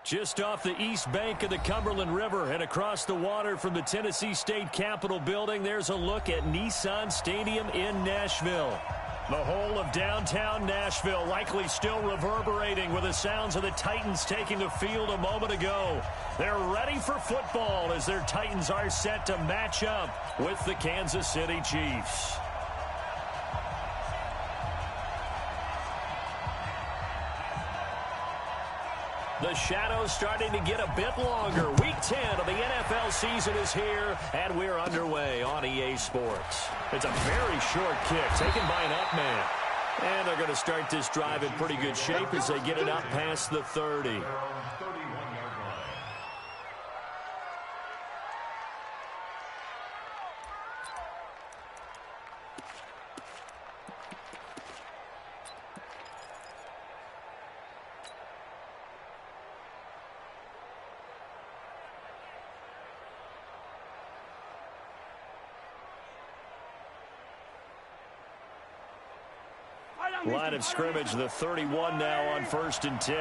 Just off the east bank of the Cumberland River and across the water from the Tennessee State Capitol building, there's a look at Nissan Stadium in Nashville. The whole of downtown Nashville likely still reverberating with the sounds of the Titans taking the field a moment ago. They're ready for football as their Titans are set to match up with the Kansas City Chiefs. The shadow's starting to get a bit longer. Week 10 of the NFL season is here, and we're underway on EA Sports. It's a very short kick taken by an up man. And they're going to start this drive in pretty good shape as they get it up past the 30. Line of scrimmage, the 31 now on 1st and 10.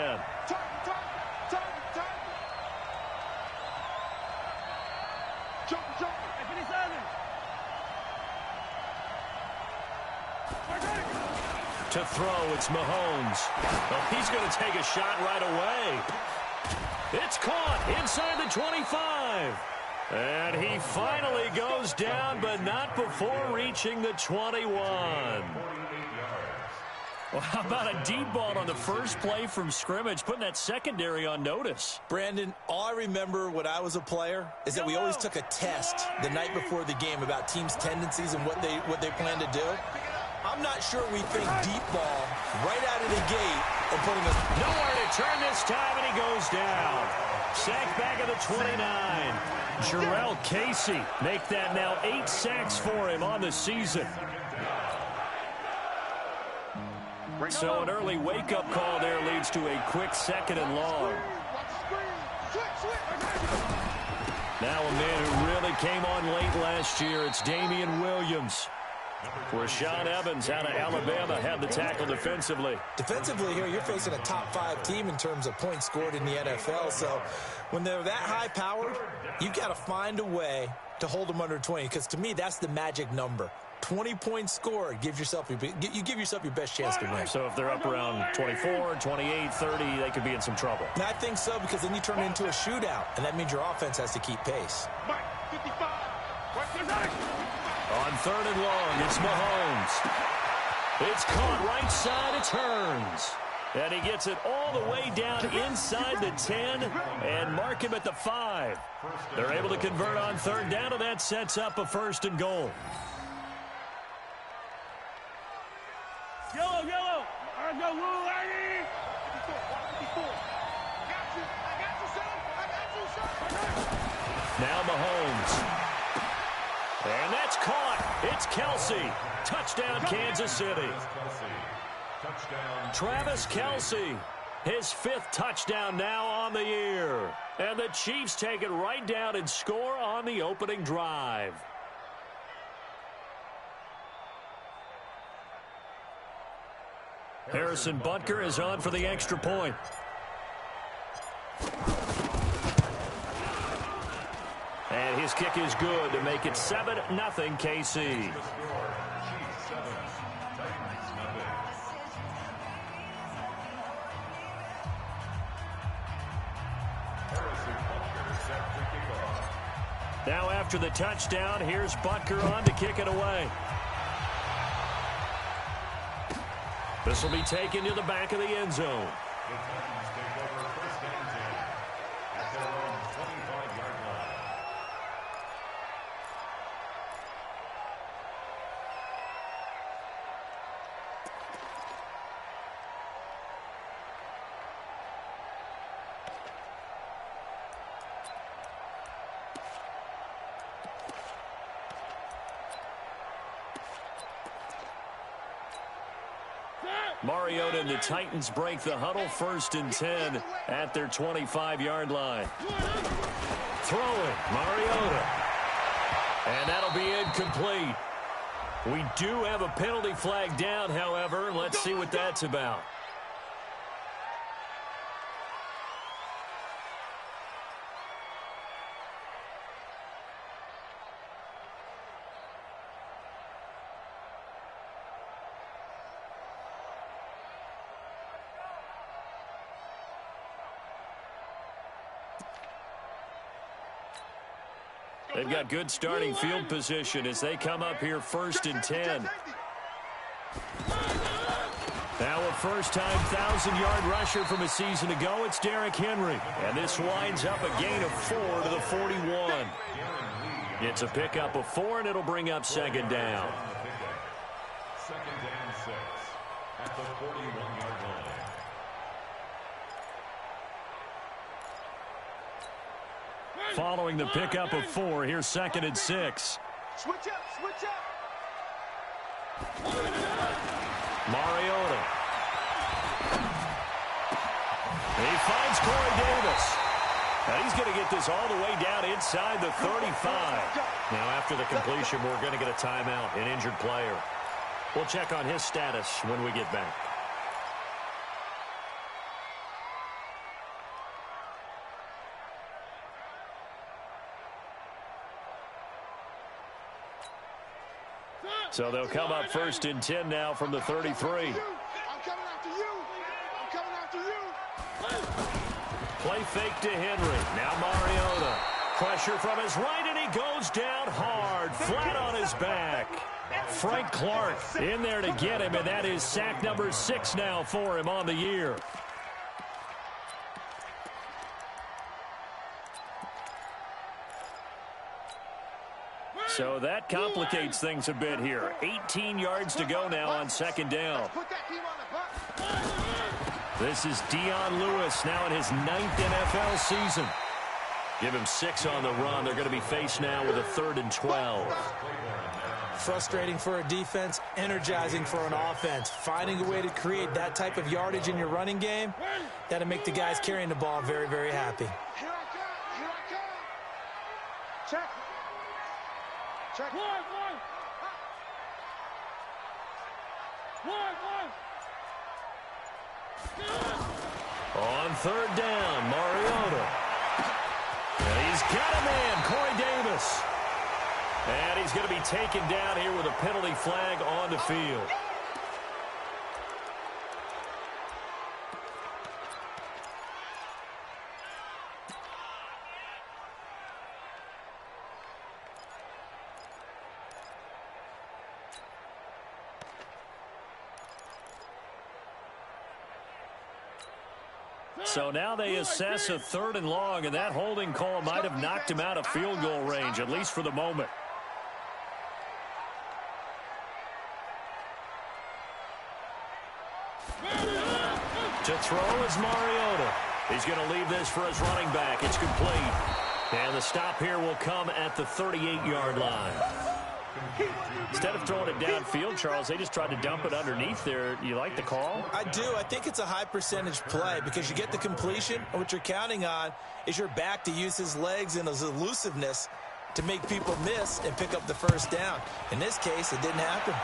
To throw, it's Mahomes. Well, he's going to take a shot right away. It's caught inside the 25. And he finally goes down, but not before reaching the 21. Well, how about a deep ball on the first play from scrimmage, putting that secondary on notice? Brandon, all I remember when I was a player is that we always took a test the night before the game about teams' tendencies and what they plan to do. I'm not sure we think deep ball right out of the gate and putting us nowhere to turn this time, and he goes down. Sacked back at the 29. Jarrell Casey make that now 8 sacks for him on the season. So an early wake-up call there leads to a quick 2nd and long. Now a man who really came on late last year, it's Damian Williams. Rashaan Evans out of Alabama had the tackle defensively. Defensively here, you're facing a top 5 team in terms of points scored in the NFL. So when they're that high-powered, you got to find a way to hold them under 20, because to me, that's the magic number. 20 points scored, you give yourself your best chance to win. So if they're up around 24, 28, 30, they could be in some trouble. And I think so, because then you turn it into a shootout, and that means your offense has to keep pace. On 3rd and long, it's Mahomes. It's caught right side, it turns. And he gets it all the way down inside the 10 and mark him at the 5. They're able to convert on 3rd down, and that sets up a 1st and goal. Yellow. I got you, son. Now Mahomes. And that's caught. It's Kelce. Touchdown, Kansas City. Travis Kelce, his 5th touchdown now on the year. And the Chiefs take it right down and score on the opening drive. Harrison Butker is on for the extra point. And his kick is good to make it 7-0 KC. Now after the touchdown, here's Butker on to kick it away. This will be taken to the back of the end zone. Mariota and the Titans break the huddle, 1st and 10 at their 25-yard line. Throwing, Mariota. And that'll be incomplete. We do have a penalty flag down, however. Let's see what that's about. They've got good starting field position as they come up here 1st and 10. Now a first-time 1,000-yard rusher from a season ago, it's Derrick Henry. And this winds up a gain of 4 to the 41. It's a pickup of 4, and it'll bring up 2nd down. 2nd and 6 at the 41-yard line. Following the pickup of 4, here's 2nd and 6. Switch up, switch up. Mariota. He finds Corey Davis. And he's going to get this all the way down inside the 35. Now, after the completion, we're going to get a timeout, an injured player. We'll check on his status when we get back. So they'll come up 1st and 10 now from the 33. I'm coming after you. I'm coming after you. Play fake to Henry. Now Mariota. Pressure from his right, and he goes down hard, flat on his back. Frank Clark in there to get him, and that is sack number 6 now for him on the year. So that complicates things a bit here. 18 yards to go now on 2nd down. This is Dion Lewis now in his 9th NFL season. Give him 6 on the run. They're going to be faced now with a 3rd and 12. Frustrating for a defense, energizing for an offense. Finding a way to create that type of yardage in your running game, that'll make the guys carrying the ball very, very happy. Here I come. Here I come. Check. Check. One. On 3rd down, Mariota. And he's got a man, Corey Davis. And he's going to be taken down here with a penalty flag on the field. So now they assess a 3rd and long, and that holding call might have knocked him out of field goal range, at least for the moment. To throw is Mariota. He's going to leave this for his running back. It's complete. And the stop here will come at the 38-yard line. Instead of throwing it downfield, Charles, they just tried to dump it underneath there. You like the call? I do. I think it's a high percentage play because you get the completion, and what you're counting on is your back to use his legs and his elusiveness to make people miss and pick up the 1st down. In this case, it didn't happen.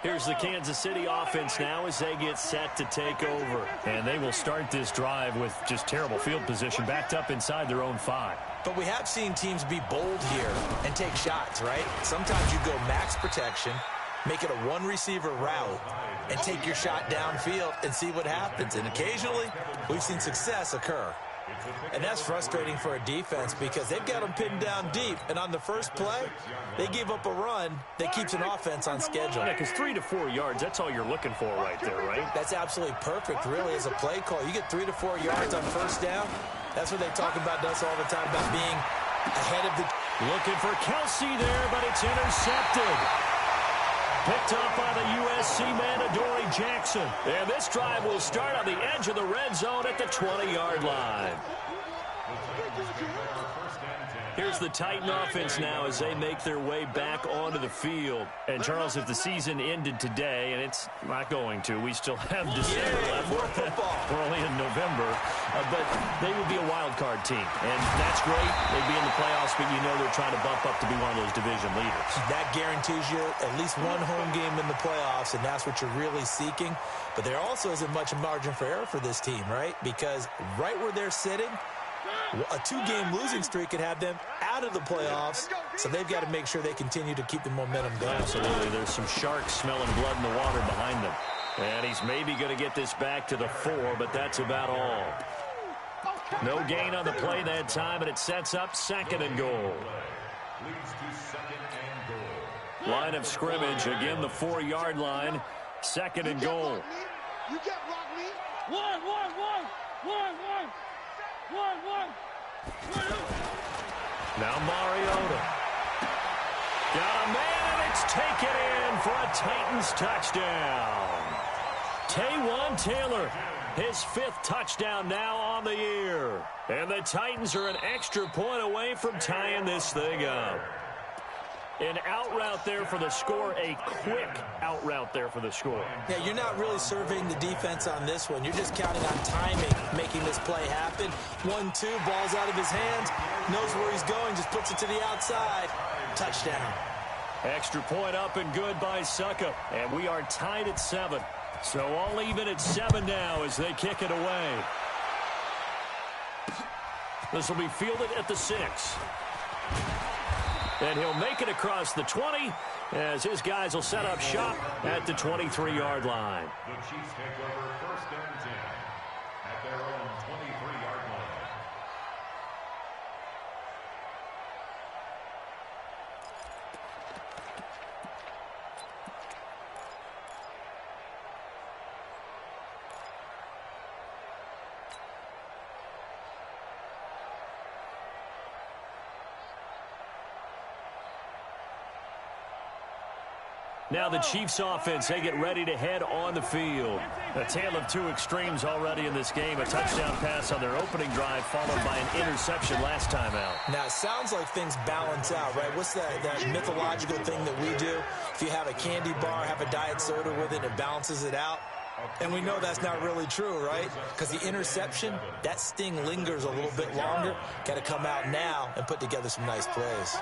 Here's the Kansas City offense now as they get set to take over. And they will start this drive with just terrible field position backed up inside their own 5. But we have seen teams be bold here and take shots, right? Sometimes you go max protection, make it a 1-receiver route, and take your shot downfield and see what happens. And occasionally, we've seen success occur. And that's frustrating for a defense because they've got them pinned down deep. And on the first play, they gave up a run that keeps an offense on schedule. Yeah, because 3 to 4 yards, that's all you're looking for right there, right? That's absolutely perfect, really, as a play call. You get 3 to 4 yards on 1st down. That's what they talk about us all the time, about being ahead of the... Looking for Kelsey there, but it's intercepted. Picked up by the USC man, Adoree Jackson. And this drive will start on the edge of the red zone at the 20-yard line. Here's the Titan offense now as they make their way back onto the field. And, Charles, if the season ended today, and it's not going to, we still have December left. We're only in November. But they would be a wild card team. And that's great. They'd be in the playoffs, but you know they're trying to bump up to be one of those division leaders. That guarantees you at least one home game in the playoffs, and that's what you're really seeking. But there also isn't much margin for error for this team, right? Because right where they're sitting, A 2-game losing streak could have them out of the playoffs, so they've got to make sure they continue to keep the momentum going. Absolutely. There's some sharks smelling blood in the water behind them. And he's maybe going to get this back to the 4, but that's about all. No gain on the play that time, and it sets up 2nd and goal. Line of scrimmage, again the 4-yard line. 2nd and goal. You get rock me. One. Now Mariota. Got a man, and it's taken in for a Titans touchdown. Taywan Taylor, his 5th touchdown now on the year. And the Titans are an extra point away from tying this thing up. An out route there for the score, a quick out route there for the score. Yeah, you're not really surveying the defense on this one. You're just counting on timing, making this play happen. 1-2, ball's out of his hands, knows where he's going, just puts it to the outside. Touchdown. Extra point up and good by Suckup. And we are tied at 7. So all even at 7 now as they kick it away. This will be fielded at the 6. And he'll make it across the 20 as his guys will set up shop at the 23-yard line. The Chiefs take over 1st and 10 at their own 23-yard line. Now the Chiefs offense, they get ready to head on the field. A tale of 2 extremes already in this game. A touchdown pass on their opening drive followed by an interception last time out. Now, it sounds like things balance out, right? What's that mythological thing that we do? If you have a candy bar, have a diet soda with it, it balances it out. And we know that's not really true, right? Because the interception, that sting lingers a little bit longer. Got to come out now and put together some nice plays.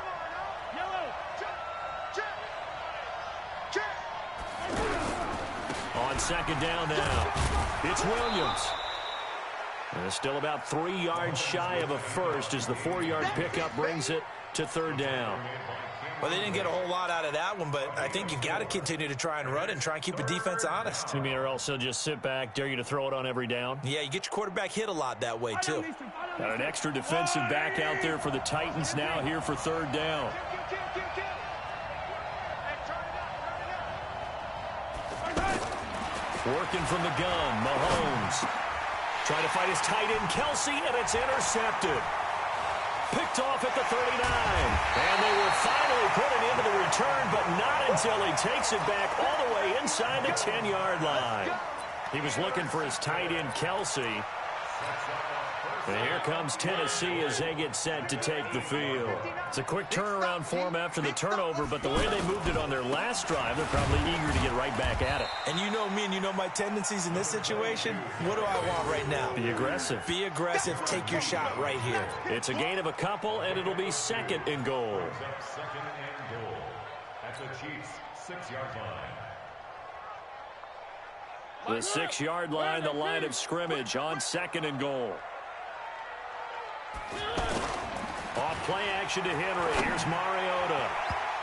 On 2nd down now, it's Williams. And it's still about 3 yards shy of a first as the 4-yard pickup brings it to 3rd down. Well, they didn't get a whole lot out of that one, but I think you got to continue to try and run and try and keep the defense honest. You mean or else they'll just sit back, dare you to throw it on every down? Yeah, you get your quarterback hit a lot that way, too. Got an extra defensive back out there for the Titans now here for 3rd down. Working from the gun, Mahomes. Trying to fight his tight end, Kelsey, and it's intercepted. Picked off at the 39. And they will finally put it into the return, but not until he takes it back all the way inside the 10-yard line. He was looking for his tight end, Kelsey. And here comes Tennessee as they get set to take the field. It's a quick turnaround for them after the turnover, but the way they moved it on their last drive, they're probably eager to get right back at it. And you know me and you know my tendencies in this situation. What do I want right now? Be aggressive. Be aggressive. Take your shot right here. It's a gain of a couple, and it'll be 2nd and goal. 2nd and goal at the Chiefs' 6-yard line. The 6-yard line, the line of scrimmage on 2nd and goal. Off play action to Henry. Here's Mariota.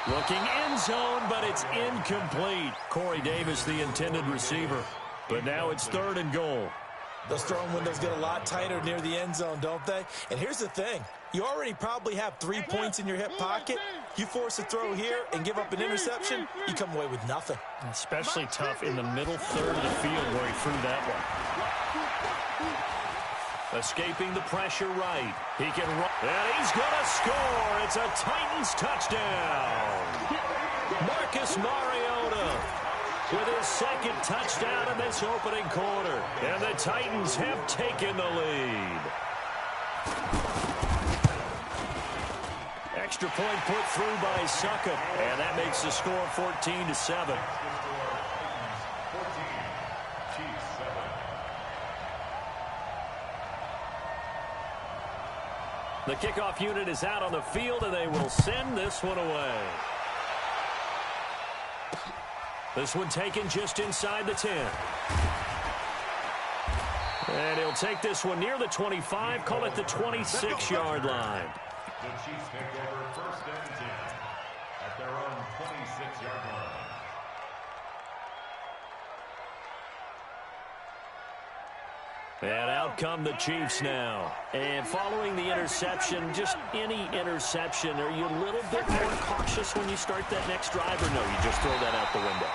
Looking end zone, but it's incomplete. Corey Davis, the intended receiver. But now it's 3rd and goal. Those throwing windows get a lot tighter near the end zone, don't they? And here's the thing. You already probably have 3 points in your hip pocket. You force a throw here and give up an interception, you come away with nothing. Especially tough in the middle third of the field where he threw that one. Escaping the pressure right. He can run. And he's going to score. It's a Titans touchdown. Marcus Mariota with his 2nd touchdown in this opening quarter. And the Titans have taken the lead. Extra point put through by Suckup. And that makes the score 14-7. The kickoff unit is out on the field, and they will send this one away. This one taken just inside the 10. And he'll take this one near the 25, call it the 26-yard line. The Chiefs take over 1st and 10 at their own 26-yard line. And out come the Chiefs now. And following the interception, just any interception, are you a little bit more cautious when you start that next drive, or no, you just throw that out the window?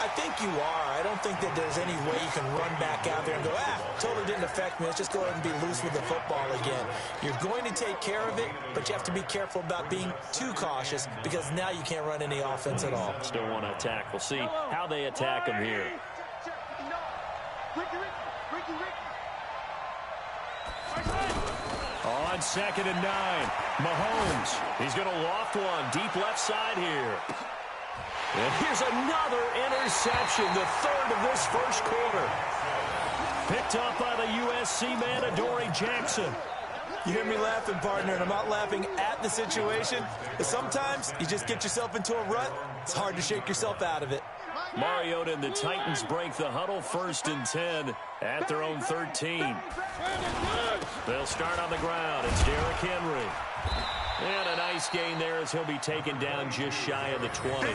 I think you are. I don't think that there's any way you can run back out there and go, totally didn't affect me. Let's just go ahead and be loose with the football again. You're going to take care of it, but you have to be careful about being too cautious because now you can't run any offense at all. Still want to attack. We'll see how they attack him here. On 2nd and 9, Mahomes. He's going to loft one deep left side here. And here's another interception, the 3rd of this first quarter. Picked up by the USC man, Adoree Jackson. You hear me laughing, partner, and I'm not laughing at the situation. But sometimes you just get yourself into a rut. It's hard to shake yourself out of it. Mariota and the Titans break the huddle, 1st and 10 at their own 13. They'll start on the ground. It's Derrick Henry. And a nice gain there as he'll be taken down just shy of the 20.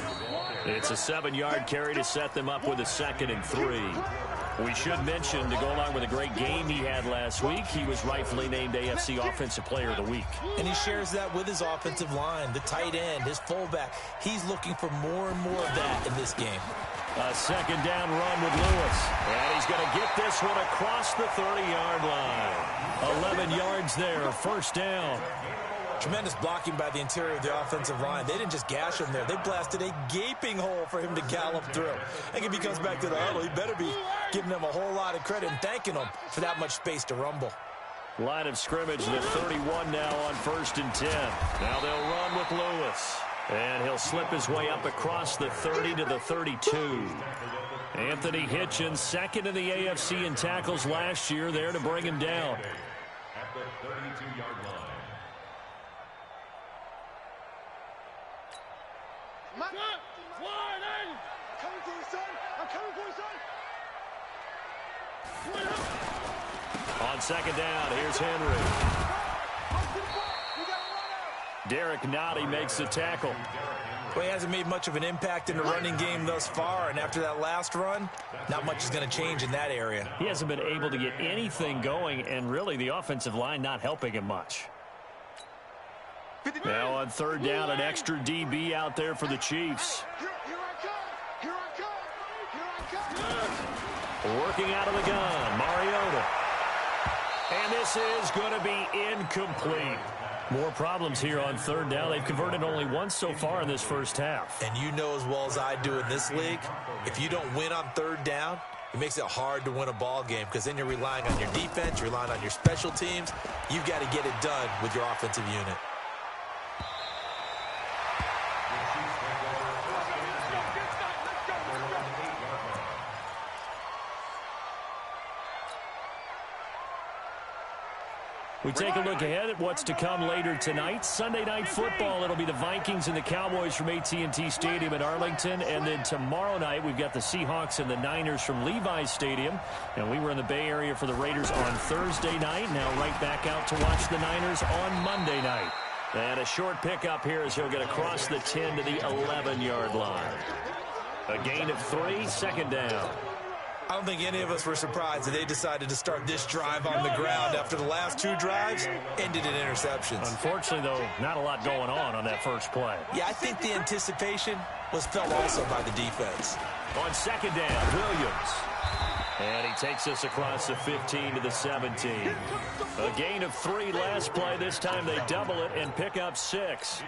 It's a 7-yard carry to set them up with a 2nd and 3. We should mention, to go along with a great game he had last week, he was rightfully named AFC Offensive Player of the Week. And he shares that with his offensive line, the tight end, his fullback. He's looking for more and more of that in this game. A 2nd down run with Lewis. And he's going to get this one across the 30-yard line. 11 yards there, 1st down. Tremendous blocking by the interior of the offensive line. They didn't just gash him there. They blasted a gaping hole for him to gallop through. I think if he comes back to the huddle, he better be giving them a whole lot of credit and thanking them for that much space to rumble. Line of scrimmage, the 31 now on 1st and 10. Now they'll run with Lewis. And he'll slip his way up across the 30 to the 32. Anthony Hitchens, 2nd in the AFC in tackles last year, there to bring him down. At the 32-yard line. On 2nd down, here's Henry. Derek Nottie makes the tackle. Well, he hasn't made much of an impact in the running game thus far, and after that last run, not much is going to change in that area. He hasn't been able to get anything going, and really the offensive line not helping him much. Now on 3rd down, an extra DB out there for the Chiefs. Working out of the gun, Mariota. And this is going to be incomplete. More problems here on 3rd down. They've converted only once so far in this first half. And you know as well as I do in this league, if you don't win on 3rd down, it makes it hard to win a ball game because then you're relying on your defense, you're relying on your special teams. You've got to get it done with your offensive unit. We take a look ahead at what's to come later tonight. Sunday Night Football, it'll be the Vikings and the Cowboys from AT&T Stadium in Arlington. And then tomorrow night, we've got the Seahawks and the Niners from Levi's Stadium. And we were in the Bay Area for the Raiders on Thursday night. Now right back out to watch the Niners on Monday night. And a short pickup here as he'll get across the 10 to the 11-yard line. A gain of 3, 2nd down. I don't think any of us were surprised that they decided to start this drive on the ground after the last 2 drives ended in interceptions. Unfortunately, though, not a lot going on that first play. Yeah, I think the anticipation was felt also by the defense. On 2nd down, Williams. And he takes us across the 15 to the 17. A gain of 3 last play. This time they double it and pick up 6.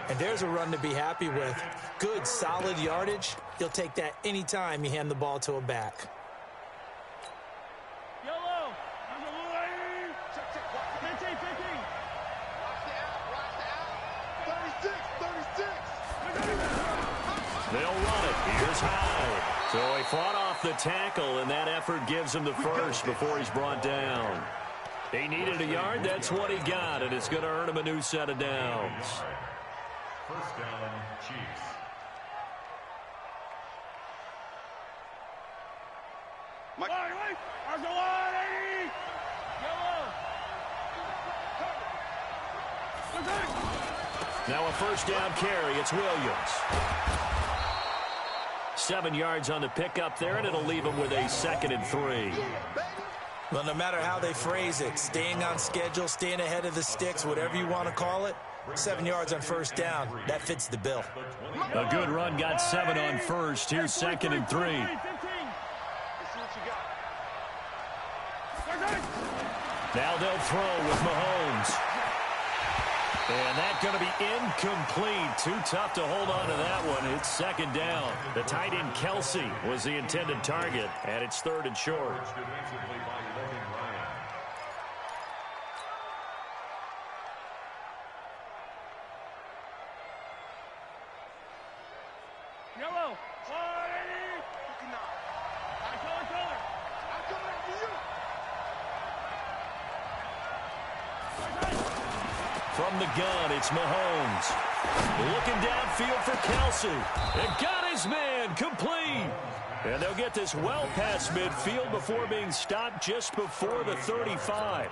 And there's a run to be happy with. Good, solid yardage. He'll take that anytime you hand the ball to a back. They'll run it. Here's Howard. So he fought off the tackle, and that effort gives him the first before he's brought down. He needed a yard. That's what he got, and it's going to earn him a new set of downs. 1st down, Chiefs. Now a first down carry. It's Williams. 7 yards on the pickup there, and it'll leave him with a 2nd and 3. Well, no matter how they phrase it, staying on schedule, staying ahead of the sticks, whatever you want to call it, 7 yards on first down, that fits the bill. A good run, got 7 on first. Here's 2nd and 3. Now they'll throw with Mahomes. And that's going to be incomplete. Too tough to hold on to that one. It's 2nd down. The tight end Kelsey was the intended target, and it's 3rd and short. Yellow. 480. I'm coming after you. From the gun, it's Mahomes. Looking downfield for Kelsey. And got his man complete. And they'll get this well past midfield before being stopped just before the 35.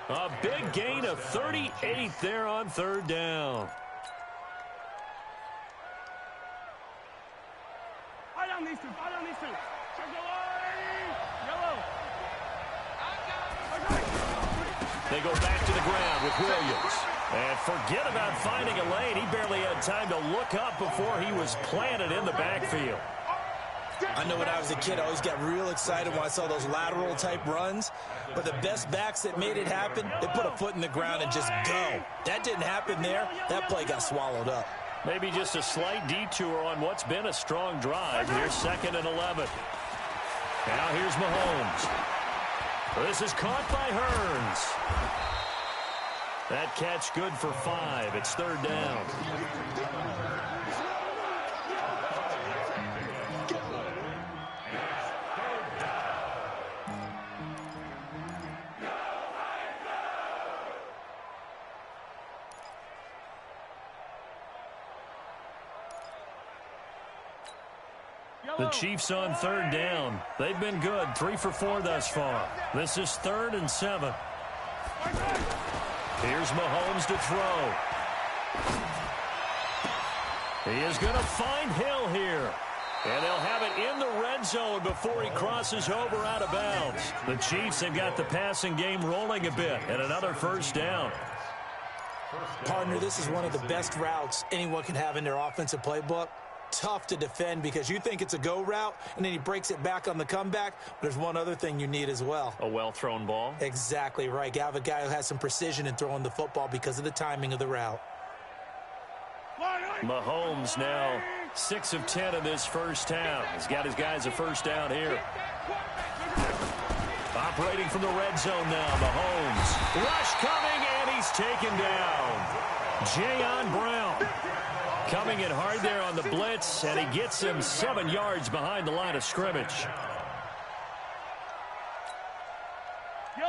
A big gain of 38 there on 3rd down. Fight on these two. Yellow. They go back to the ground with Williams. And forget about finding a lane. He barely had time to look up before he was planted in the backfield. I know when I was a kid, I always got real excited when I saw those lateral type runs. But the best backs that made it happen, they put a foot in the ground and just go. That didn't happen there. That play got swallowed up. Maybe just a slight detour on what's been a strong drive. Here's 2nd and 11. Now here's Mahomes. This is caught by Hearns. That catch good for 5. It's 3rd down. The Chiefs on 3rd down. They've been good. 3 for 4 thus far. This is 3rd and 7. Here's Mahomes to throw. He is going to find Hill here. And they'll have it in the red zone before he crosses over out of bounds. The Chiefs have got the passing game rolling a bit. And another first down. Partner, this is one of the best routes anyone can have in their offensive playbook. Tough to defend because you think it's a go route, and then he breaks it back on the comeback. But there's one other thing you need as well. A well-thrown ball. Exactly right. You have a guy who has some precision in throwing the football because of the timing of the route. Mahomes now 6 of 10 in this first half. He's got his guys a first down here. Operating from the red zone now, Mahomes. Rush coming, and he's taken down. Jayon Brown. Coming in hard there on the blitz, and he gets him 7 yards behind the line of scrimmage.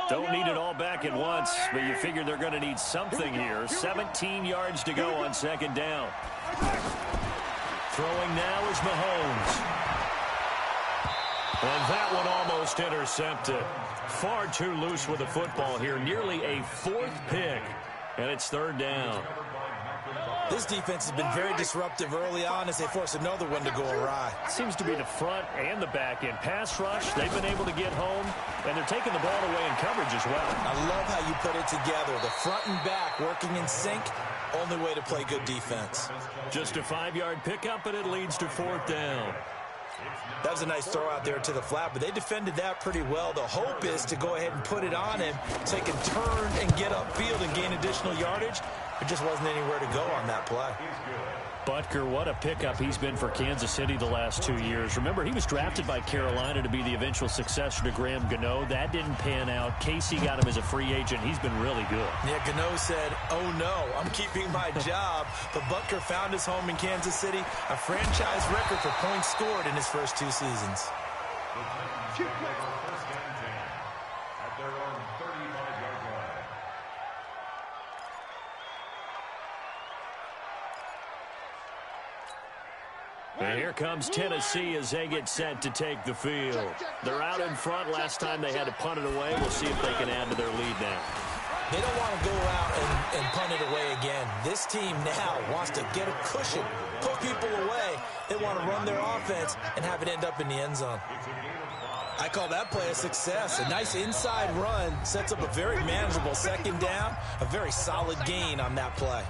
Don't need it all back at once, but you figure they're going to need something here. 17 yards to go on 2nd down. Throwing now is Mahomes. And that one almost intercepted. Far too loose with the football here. Nearly a 4th pick, and it's 3rd down. This defense has been very disruptive early on as they force another one to go awry. Seems to be the front and the back end. Pass rush, they've been able to get home, and they're taking the ball away in coverage as well. I love how you put it together. The front and back working in sync, only way to play good defense. Just a 5-yard pickup, and it leads to 4th down. That was a nice throw out there to the flat, but they defended that pretty well. The hope is to go ahead and put it on him so he can turn and get upfield and gain additional yardage. There just wasn't anywhere to go on that play. Butker, what a pickup he's been for Kansas City the last 2 years. Remember, he was drafted by Carolina to be the eventual successor to Graham Gano. That didn't pan out. Casey got him as a free agent. He's been really good. Yeah, Gano said, oh no, I'm keeping my job. But Butker found his home in Kansas City, a franchise record for points scored in his first 2 seasons. And here comes Tennessee as they get set to take the field. They're out in front. Last time they had to punt it away. We'll see if they can add to their lead now. They don't want to go out and punt it away This team now wants to get a cushion, put people away. They want to run their offense and have it end up in the end zone. I call that play a success. A nice inside run sets up a very manageable second down, a very solid gain on that play.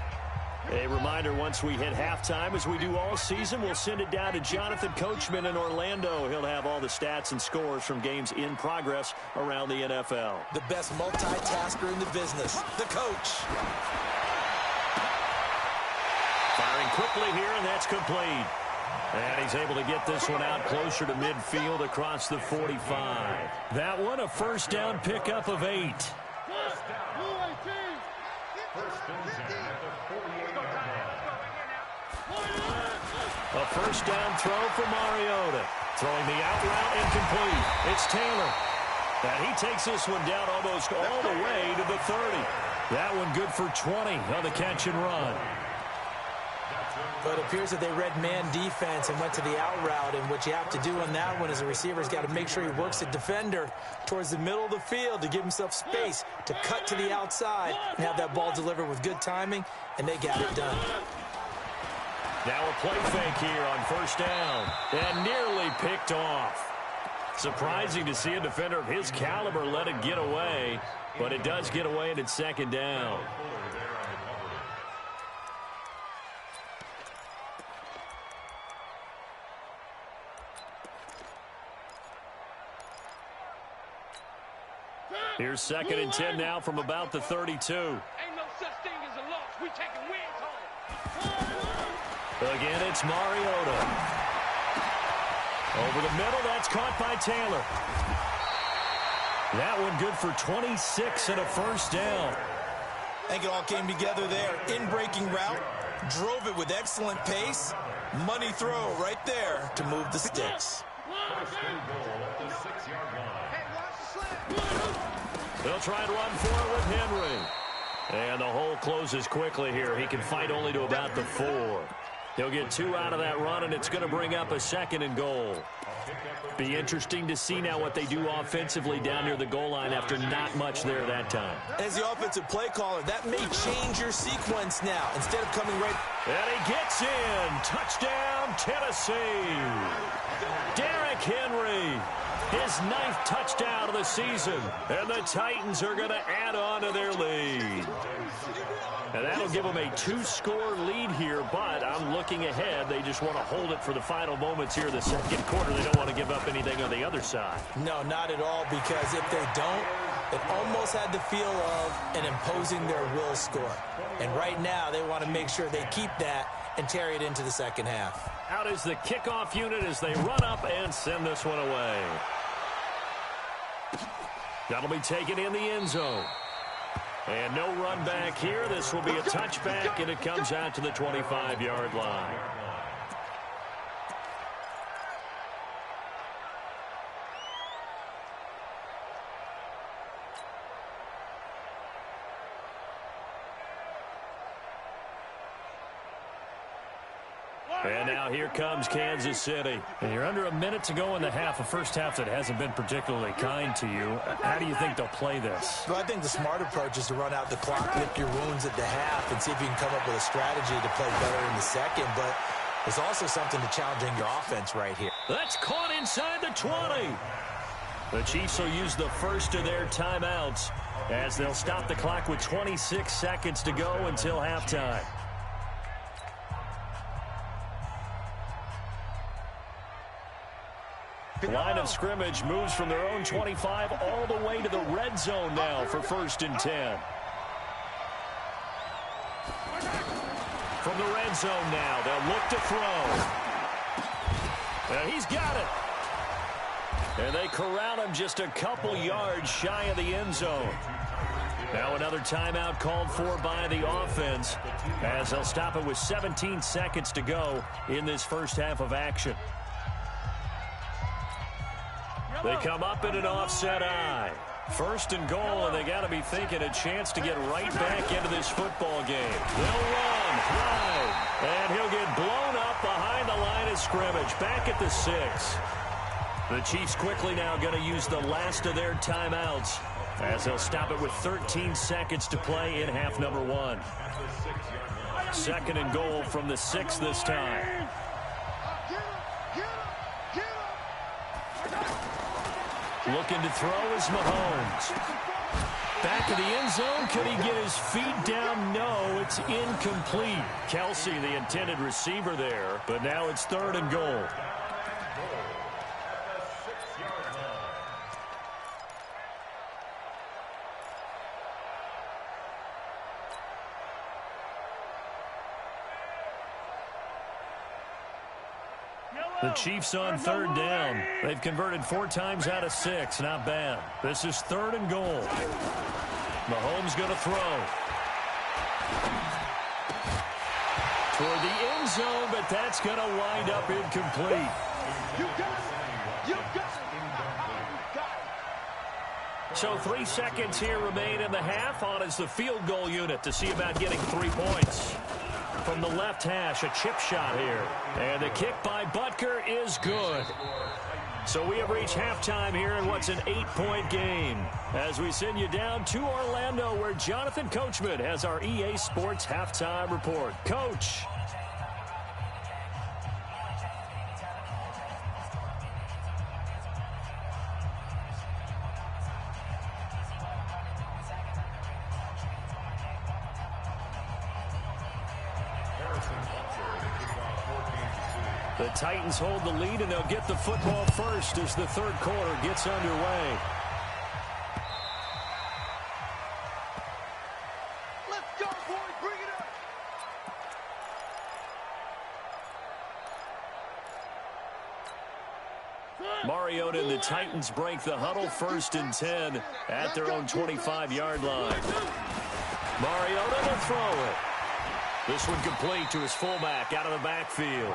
A reminder, once we hit halftime, as we do all season, we'll send it down to Jonathan Coachman in Orlando. He'll have all the stats and scores from games in progress around the NFL. The best multitasker in the business, the coach. Firing quickly here, and that's complete. And he's able to get this one out closer to midfield across the 45. That one, a first down pickup of 8. A first down throw for Mariota. Throwing the out route incomplete. It's Taylor. And he takes this one down almost all the way to the 30. That one good for 20 on the catch and run. But it appears that they read man defense and went to the out route. And what you have to do on that one is a receiver's got to make sure he works the defender towards the middle of the field to give himself space to cut to the outside and have that ball delivered with good timing, and they got it done. Now a play fake here on first down, and nearly picked off. Surprising to see a defender of his caliber let it get away, but it does get away, and it's second down. Here's second and 10 now from about the 32. Ain't no such thing as a loss. We taking wins home. Again, it's Mariota. Over the middle, that's caught by Taylor. That one good for 26 and a first down. I think it all came together there. In-breaking route, drove it with excellent pace. Money throw right there to move the sticks. They'll try and run for it with Henry. And the hole closes quickly here. He can fight only to about the 4. He'll get 2 out of that run, and it's going to bring up a second and goal. Be interesting to see now what they do offensively down near the goal line after not much there that time. As the offensive play caller, that may change your sequence now. Instead of coming right... And he gets in. Touchdown, Tennessee. Derrick Henry. His 9th touchdown of the season. And the Titans are going to add on to their lead. And that'll give them a 2-score lead here, but I'm looking ahead. They just want to hold it for the final moments here in the second quarter. They don't want to give up anything on the other side. No, not at all, because if they don't, it almost had the feel of an imposing their will score. And right now, they want to make sure they keep that and carry it into the second half. Out is the kickoff unit as they run up and send this one away. That'll be taken in the end zone. And no run back here. This will be a touchback, and it comes out to the 25-yard line. And now here comes Kansas City. And you're under a minute to go in the half, a first half that hasn't been particularly kind to you. How do you think they'll play this? Well, I think the smart approach is to run out the clock, lick your wounds at the half, and see if you can come up with a strategy to play better in the second. But there's also something to challenging your offense right here. That's caught inside the 20. The Chiefs will use the first of their timeouts as they'll stop the clock with 26 seconds to go until halftime. The line of scrimmage moves from their own 25 all the way to the red zone now for 1st and 10. From the red zone now, they'll look to throw. And he's got it. And they corral him just a couple yards shy of the end zone. Now another timeout called for by the offense as they'll stop it with 17 seconds to go in this first half of action. They come up in an offset eye. 1st and goal, and they got to be thinking a chance to get right back into this football game. They'll run high, and he'll get blown up behind the line of scrimmage, back at the 6. The Chiefs quickly now going to use the last of their timeouts as they'll stop it with 13 seconds to play in half number 1. 2nd and goal from the 6 this time. Looking to throw is Mahomes. Back of the end zone. Could he get his feet down? No, it's incomplete. Kelsey, the intended receiver there, but now it's 3rd and goal. The Chiefs on 3rd down. They've converted 4 times out of 6. Not bad. This is 3rd and goal. Mahomes going to throw. Toward the end zone, but that's going to wind up incomplete. So 3 seconds here remain in the half. On is the field goal unit to see about getting 3 points. From the left hash, a chip shot here. And the kick by Butker is good. So we have reached halftime here in what's an 8-point game. As we send you down to Orlando, where Jonathan Coachman has our EA Sports halftime report. Coach. The Titans hold the lead, and they'll get the football first as the 3rd quarter gets underway. Let's go, boys. Bring it up. Mariota and the Titans break the huddle, 1st and 10 at their own 25-yard line. Mariota to throw it. This one complete to his fullback out of the backfield.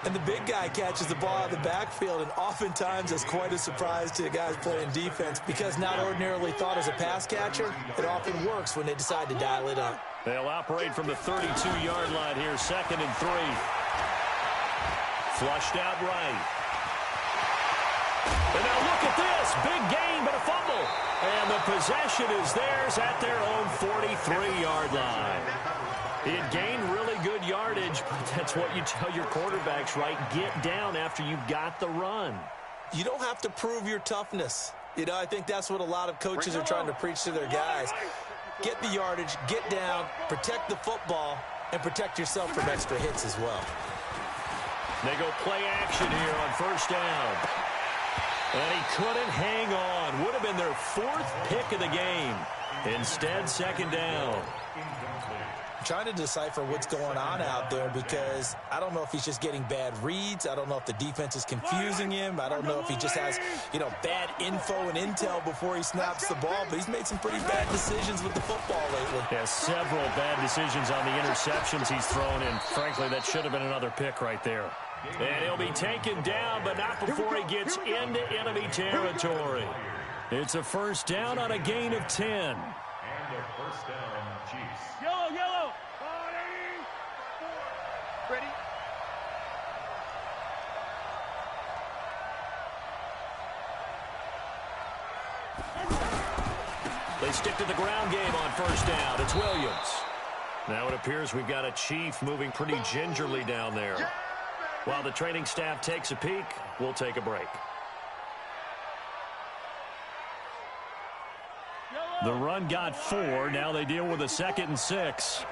And the big guy catches the ball out of the backfield, and oftentimes it's quite a surprise to the guys playing defense because not ordinarily thought as a pass catcher, it often works when they decide to dial it up. They'll operate from the 32-yard line here, 2nd and 3. Flushed out right. And now look at this. Big gain, but a fumble. And the possession is theirs at their own 43-yard line. It gained really good yardage, but that's what you tell your quarterbacks, right? Get down after you've got the run. You don't have to prove your toughness. You know, I think that's what a lot of coaches are trying to preach to their guys. Get the yardage, get down, protect the football, and protect yourself from extra hits as well. They go play action here on 1st down. And he couldn't hang on. Would have been their 4th pick of the game. Instead, 2nd down. I'm trying to decipher what's going on out there because I don't know if he's just getting bad reads. I don't know if the defense is confusing him. I don't know if he just has, bad info and intel before he snaps the ball. But he's made some pretty bad decisions with the football lately. Yeah, several bad decisions on the interceptions he's thrown in. Frankly, that should have been another pick right there. And he'll be taken down, but not before he gets into enemy territory. It's a 1st down on a gain of 10. And a 1st down, Chiefs. Yellow. Ready? They stick to the ground game on 1st down. It's Williams. Now it appears we've got a Chief moving pretty gingerly down there. While the training staff takes a peek, we'll take a break. The run got 4. Now they deal with a 2nd and 6.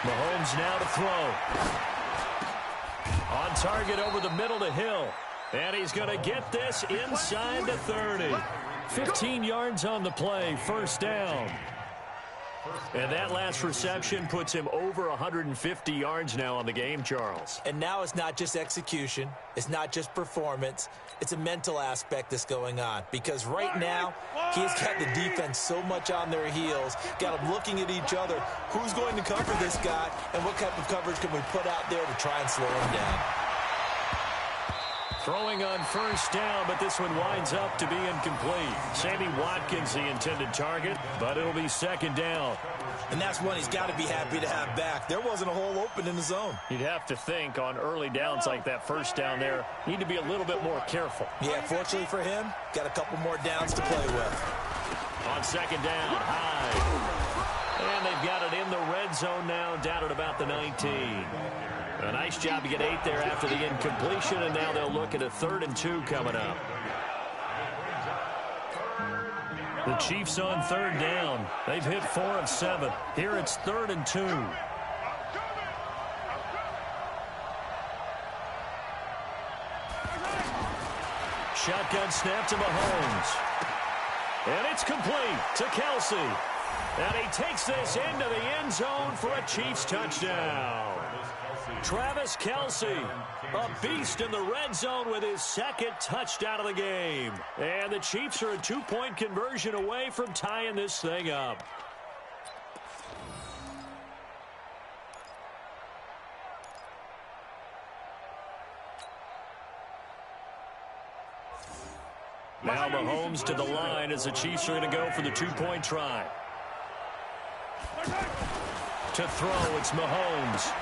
Mahomes now to throw. On target over the middle to Hill. And he's going to get this inside the 30. 15 yards on the play, 1st down. And that last reception puts him over 150 yards now on the game, Charles. And now it's not just execution. It's not just performance. It's a mental aspect that's going on. Because right now, he's got the defense so much on their heels, got them looking at each other. Who's going to cover this guy, and what type of coverage can we put out there to try and slow him down? Throwing on first down, but this one winds up to be incomplete. Sammy Watkins, the intended target, but it'll be second down. And that's one he's got to be happy to have back. There wasn't a hole open in the zone. You'd have to think on early downs like that first down there, need to be a little bit more careful. Yeah, fortunately for him, got a couple more downs to play with. On second down, Hyde. And they've got it in the red zone now, down at about the 19. A nice job to get 8 there after the incompletion, and now they'll look at a 3rd and 2 coming up. The Chiefs on 3rd down. They've hit 4 of 7. Here it's 3rd and 2. Shotgun snap to Mahomes. And it's complete to Kelsey. And he takes this into the end zone for a Chiefs touchdown. Travis Kelce, a beast in the red zone with his 2nd touchdown of the game. And the Chiefs are a 2-point conversion away from tying this thing up. Now Mahomes to the line as the Chiefs are going to go for the 2-point try. To throw, it's Mahomes.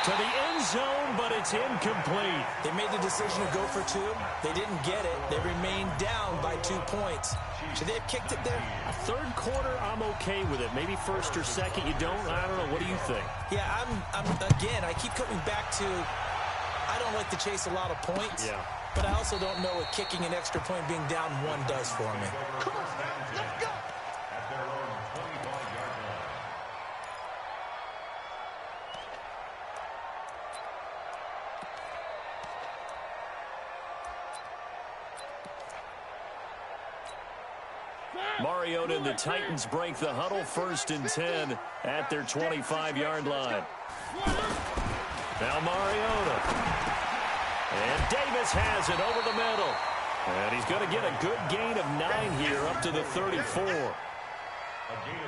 To the end zone, but it's incomplete. They made the decision to go for 2. They didn't get it. They remained down by 2 points. Should they have kicked it there? Third quarter, I'm okay with it. Maybe first or second, you don't. I don't know. What do you think? Yeah, again, I keep coming back to I don't like to chase a lot of points. Yeah. But I also don't know what kicking an extra point being down 1 does for me. Come on, let's go. At their own 25-yard line. Mariota and the Titans break the huddle, 1st and 10 at their 25-yard line. Now Mariota. And Davis has it over the middle. And he's going to get a good gain of 9 here up to the 34.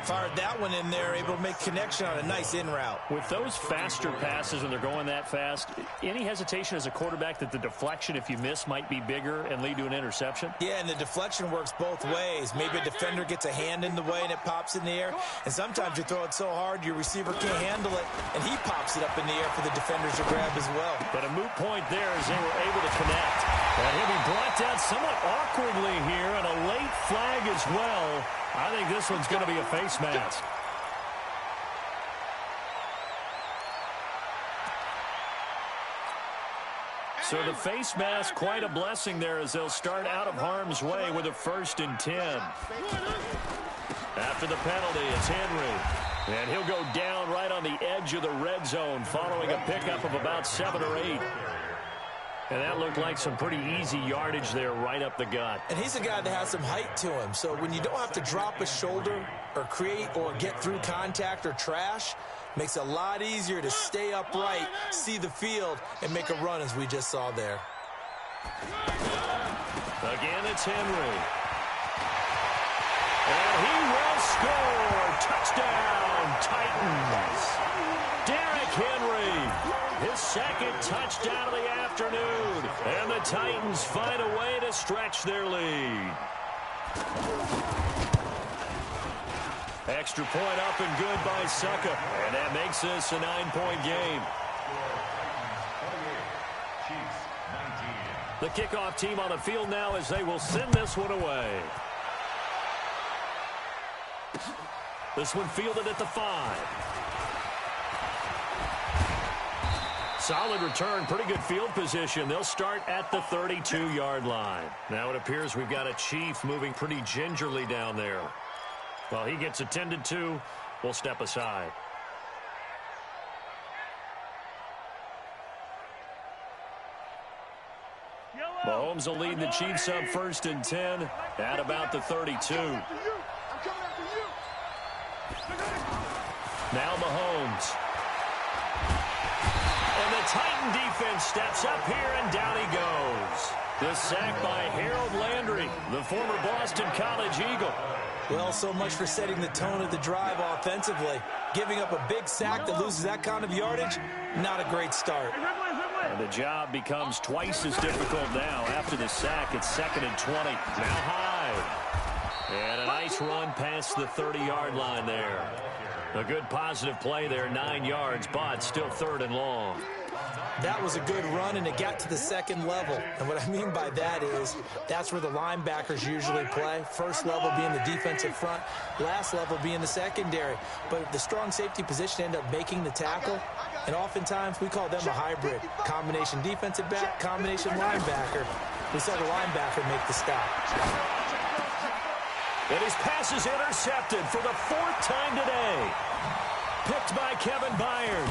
Fired that one in there, able to make connection on a nice in route. With those faster passes when they're going that fast, any hesitation as a quarterback that the deflection, if you miss, might be bigger and lead to an interception? Yeah, and the deflection works both ways. Maybe a defender gets a hand in the way and it pops in the air. And sometimes you throw it so hard your receiver can't handle it, and he pops it up in the air for the defenders to grab as well. But a moot point there as they were able to connect. And he'll be brought down somewhat awkwardly here, and a late flag as well. I think this one's going to be a face mask. So the face mask, quite a blessing there as they'll start out of harm's way with a 1st and 10. After the penalty, it's Henry. And he'll go down right on the edge of the red zone following a pickup of about 7 or 8. And that looked like some pretty easy yardage there right up the gut. And he's a guy that has some height to him. So when you don't have to drop a shoulder or create or get through contact or trash, makes it a lot easier to stay upright, see the field, and make a run as we just saw there. Again, it's Henry. And he will score. Touchdown, Titans. Derrick Henry. His 2nd touchdown of the afternoon. And the Titans find a way to stretch their lead. Extra point up and good by Succa. And that makes this a 9-point game. The kickoff team on the field now as they will send this one away. This one fielded at the 5. Solid return, pretty good field position. They'll start at the 32-yard line. Now it appears we've got a Chief moving pretty gingerly down there. While he gets attended to, we'll step aside. Mahomes will lead the Chiefs up 1st and 10 at about the 32. Now Mahomes. And the Titan defense steps up here, and down he goes. The sack by Harold Landry, the former Boston College Eagle. Well, so much for setting the tone of the drive offensively. Giving up a big sack that loses that kind of yardage, not a great start. And the job becomes twice as difficult now. After the sack, it's 2nd and 20. Now Hyde. And a nice run past the 30-yard line there. A good positive play there, 9 yards, but still 3rd and long. That was a good run, and it got to the second level. And what I mean by that is that's where the linebackers usually play. First level being the defensive front, last level being the secondary. But the strong safety position ended up making the tackle, and oftentimes we call them a hybrid. Combination defensive back, combination linebacker. We saw the linebacker make the stop. And his pass is intercepted for the 4th time today. Picked by Kevin Byard.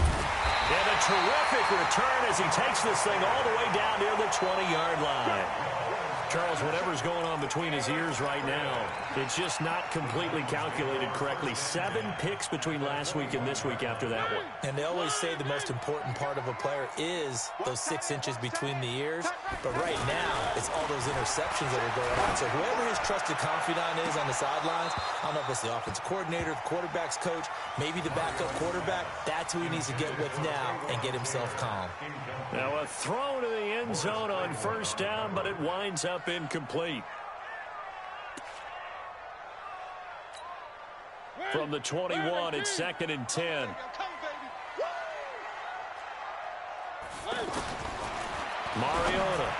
And a terrific return as he takes this thing all the way down near the 20-yard line. Charles, whatever's going on between his ears right now, it's just not completely calculated correctly. 7 picks between last week and this week after that one. And they always say the most important part of a player is those 6 inches between the ears. But right now, it's all those interceptions that are going on. So whoever his trusted confidant is on the sidelines, I don't know if it's the offensive coordinator, the quarterback's coach, maybe the backup quarterback, that's who he needs to get with now and get himself calm. Now a throw to the end zone on 1st down, but it winds up incomplete. From the 21, it's 2nd and 10. Mariota.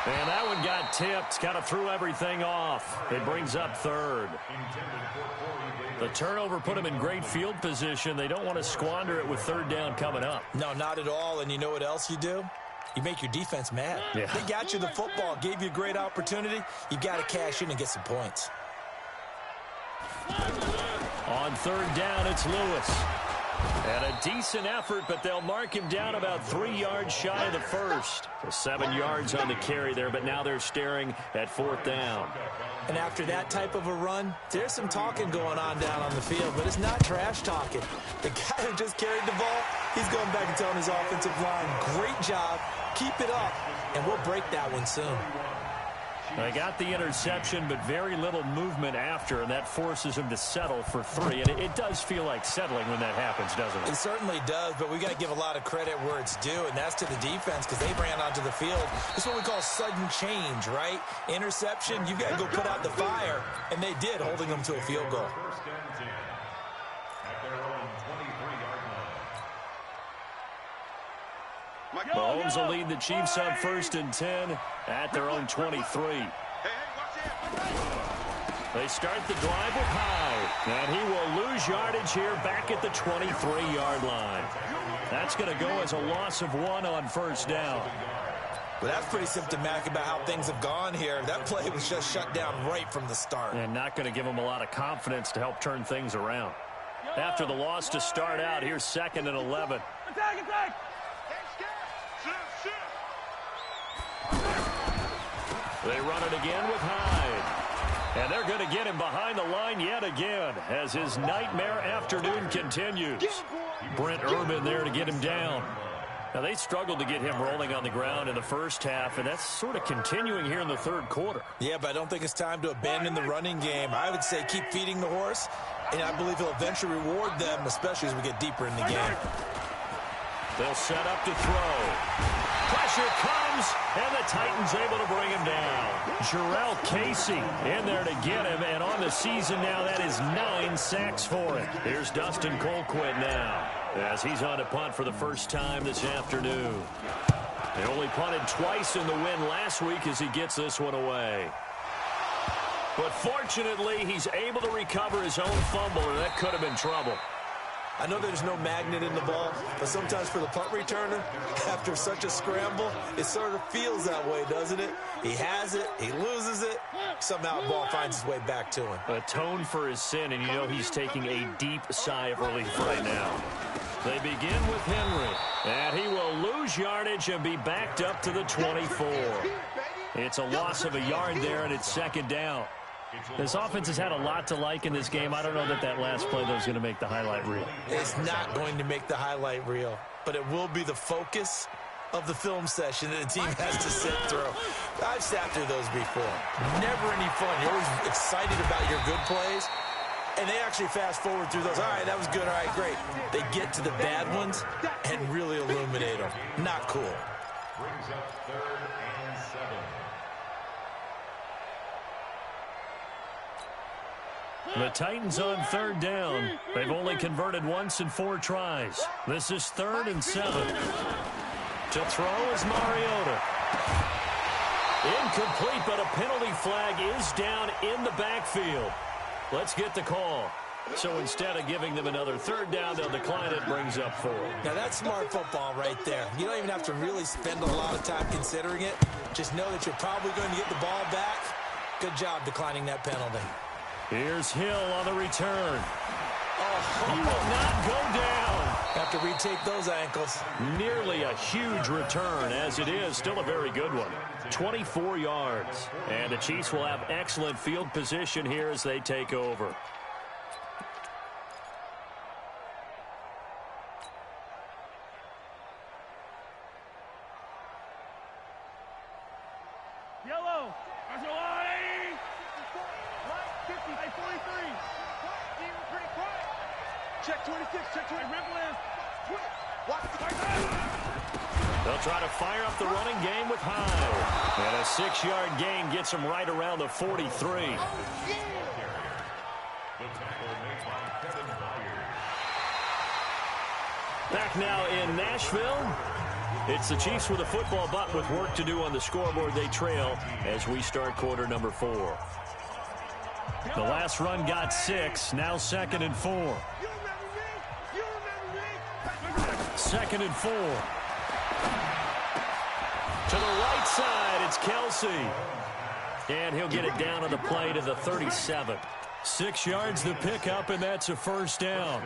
And that one got tipped. Kind of threw everything off. It brings up 3rd. The turnover put them in great field position. They don't want to squander it with 3rd down coming up. No, not at all. And you know what else you do? You make your defense mad. Yeah. They got you the football, gave you a great opportunity. You got to cash in and get some points. On 3rd down, it's Lewis. And a decent effort, but they'll mark him down about 3 yards shy of the 1st. So 7 yards on the carry there, but now they're staring at 4th down. And after that type of a run, there's some talking going on down on the field, but it's not trash talking. The guy who just carried the ball, he's going back and telling his offensive line, great job, keep it up, and we'll break that one soon. They got the interception, but very little movement after, and that forces him to settle for 3. And it does feel like settling when that happens, doesn't it? It certainly does, but we got to give a lot of credit where it's due, and that's to the defense because they ran onto the field. This is what we call sudden change, right? Interception, you got to go put out the fire, and they did, holding them to a field goal. Mahomes will lead the Chiefs up 1st and 10 at their own 23. They start the drive with Hyde, and he will lose yardage here back at the 23-yard line. That's going to go as a loss of 1 on 1st down. Well, that's pretty symptomatic about how things have gone here. That play was just shut down right from the start. And not going to give them a lot of confidence to help turn things around. After the loss to start out, here's 2nd and 11. Attack! They run it again with Hyde. And they're going to get him behind the line yet again as his nightmare afternoon continues. Brent Urban there to get him down. Now, they struggled to get him rolling on the ground in the 1st half, and that's sort of continuing here in the 3rd quarter. Yeah, but I don't think it's time to abandon the running game. I would say keep feeding the horse, and I believe he'll eventually reward them, especially as we get deeper in the game. They'll set up to throw. Pressure comes, and the Titans able to bring him down. Jarrell Casey in there to get him, and on the season now, that is 9 sacks for him. Here's Dustin Colquitt now, as he's on a punt for the 1st time this afternoon. They only punted twice in the win last week as he gets this one away. But fortunately, he's able to recover his own fumble, and that could have been trouble. I know there's no magnet in the ball, but sometimes for the punt returner, after such a scramble, it sort of feels that way, doesn't it? He has it, he loses it, somehow the ball finds its way back to him. Atone for his sin, and you know he's taking a deep sigh of relief right now. They begin with Henry, and he will lose yardage and be backed up to the 24. It's a loss of a yard there, and it's 2nd down. This offense has had a lot to like in this game. I don't know that last play, though, is going to make the highlight reel. It's not going to make the highlight reel, but it will be the focus of the film session that the team has to sit through. I've sat through those before. Never any fun. You're always excited about your good plays, And they actually fast forward through those. All right, that was good. All right, great. They get to the bad ones and really illuminate them. Not cool. Brings up 3rd and 7. The Titans on 3rd down. They've only converted once in 4 tries. This is 3rd and 7. To throw is Mariota. Incomplete, but a penalty flag is down in the backfield. Let's get the call. So instead of giving them another 3rd down, they'll decline it. Brings up 4. Now, that's smart football right there. You don't even have to really spend a lot of time considering it. Just know that you're probably going to get the ball back. Good job declining that penalty. Here's Hill on the return. He will not go down. Have to retake those ankles. Nearly a huge return, as it is still a very good one. 24 yards. And the Chiefs will have excellent field position here as they take over. Yellow. That's a line. 50, 43. Pretty quiet. Check 26, check 20. Ripple in. They'll try to fire up the running game with Hyde. And a 6-yard gain gets them right around the 43. The tackle made by Kevin Byard. Back now in Nashville. It's the Chiefs with a football, but with work to do on the scoreboard. They trail as we start quarter number 4. The last run got 6. Now 2nd and 4. 2nd and 4. To the right side, it's Kelsey. And he'll get it down on the play to the 37. 6 yards the pickup, and that's a 1st down.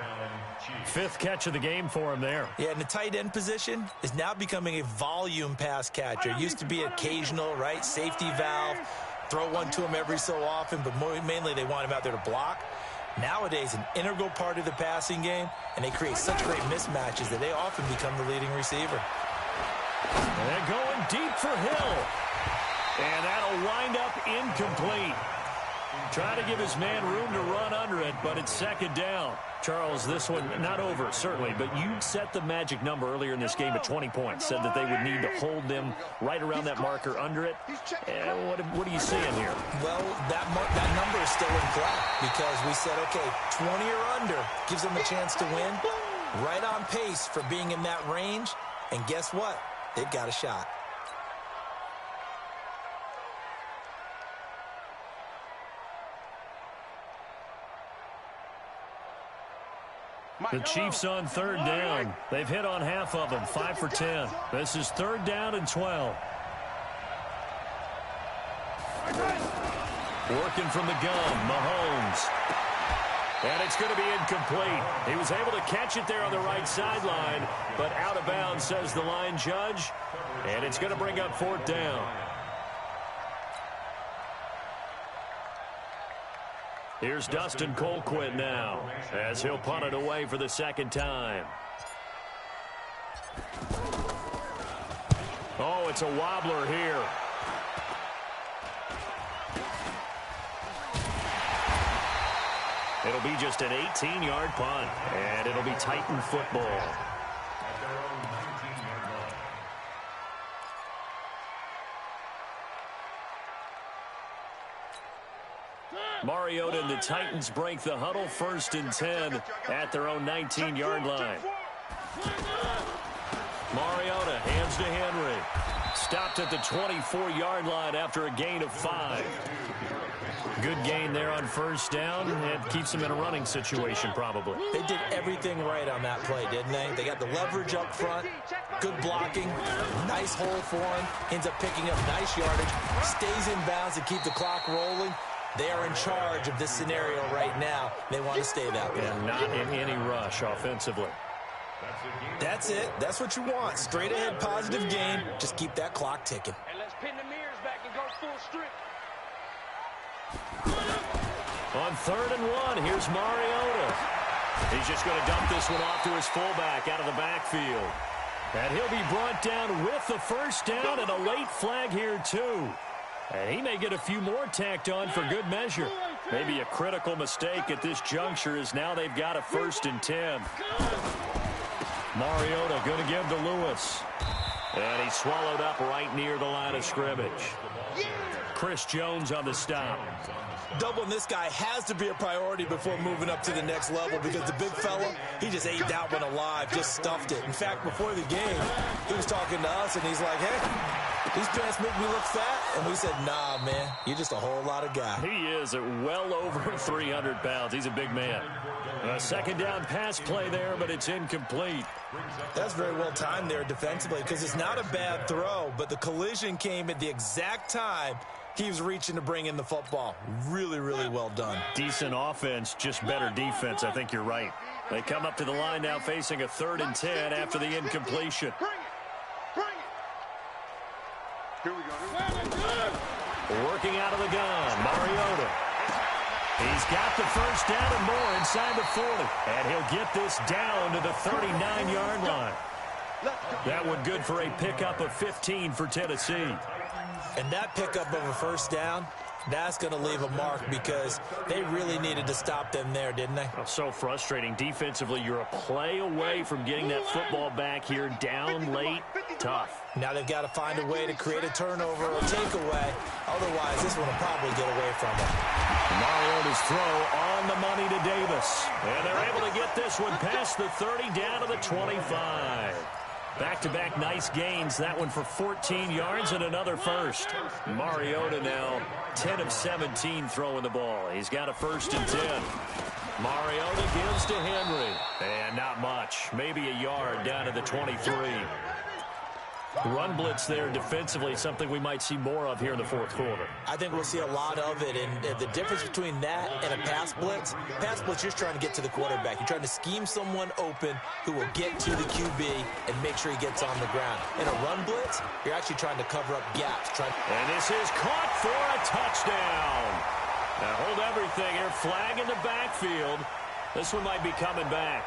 5th catch of the game for him there. Yeah, and the tight end position is now becoming a volume pass catcher. It used to be occasional, right? Safety valve. Throw one to him every so often, but mainly they want him out there to block. Nowadays, an integral part of the passing game, and they create such great mismatches that they often become the leading receiver. And they're going deep for Hill. And that'll wind up incomplete. Try to give his man room to run under it, but it's 2nd down. Charles, this one not over, certainly, but you set the magic number earlier in this game at 20 points. Said that they would need to hold them right around that marker under it. What are you seeing here? Well, that number is still in play because we said, okay, 20 or under gives them a chance to win. Right on pace for being in that range. And guess what? They've got a shot. The Chiefs on 3rd down. They've hit on half of them, 5 for 10. This is 3rd down and 12. Working from the gun, Mahomes. And it's going to be incomplete. He was able to catch it there on the right sideline, but out of bounds, says the line judge. And it's going to bring up 4th down. Here's Dustin Colquitt now as he'll punt it away for the 2nd time. Oh, it's a wobbler here. It'll be just an 18-yard punt, and it'll be Titan football. Mariota and the Titans break the huddle, 1st and 10 at their own 19-yard line. Mariota hands to Henry. Stopped at the 24-yard line after a gain of 5. Good gain there on 1st down. It keeps them in a running situation probably. They did everything right on that play, didn't they? They got the leverage up front, good blocking, nice hole for him, ends up picking up nice yardage, stays in bounds to keep the clock rolling. They are in charge of this scenario right now. They want to stay that way. And not in any rush offensively. That's it. That's what you want. Straight ahead, positive gain. Just keep that clock ticking. And let's pin the mirrors back and go full strip. On 3rd and 1, here's Mariota. He's just going to dump this one off to his fullback out of the backfield. And he'll be brought down with the 1st down and a late flag here, too. And he may get a few more tacked on for good measure. Maybe a critical mistake at this juncture is now they've got a 1st and 10. Mariota going to give to Lewis. And he's swallowed up right near the line of scrimmage. Chris Jones on the stop. Doubling this guy has to be a priority before moving up to the next level because the big fella, he just ate that one alive, just stuffed it. In fact, before the game, he was talking to us, and he's like, hey, these pants make me look fat. And we said, nah, man, you're just a whole lot of guy. He is at well over 300 pounds. He's a big man. A 2nd down pass play there, but it's incomplete. That's very well timed there defensively because it's not a bad throw, but the collision came at the exact time he was reaching to bring in the football. Really, really well done. Decent offense, just better defense. I think you're right. They come up to the line now facing a 3rd and 10 after the incompletion. Here we go. Working out of the gun, Mariota. He's got the 1st down and more inside the 40. And he'll get this down to the 39-yard line. That one good for a pickup of 15 for Tennessee. And that pickup of a 1st down, that's going to leave a mark because they really needed to stop them there, didn't they? Oh, so frustrating. Defensively, you're a play away from getting that football back here down late. Tough. Now they've got to find a way to create a turnover or takeaway. Otherwise, this one will probably get away from them. Mariota's throw on the money to Davis. And they're able to get this one past the 30 down to the 25. Back-to-back nice gains. That one for 14 yards and another 1st. Mariota now 10 of 17 throwing the ball. He's got a 1st and 10. Mariota gives to Henry. And not much. Maybe a yard down to the 23. Run blitz there defensively, something we might see more of here in the 4th quarter. I think we'll see a lot of it, and the difference between that and a pass blitz, you're just trying to get to the quarterback. You're trying to scheme someone open who will get to the QB and make sure he gets on the ground. In a run blitz, you're actually trying to cover up gaps. And this is caught for a touchdown. Now hold everything here. Flag in the backfield. This one might be coming back.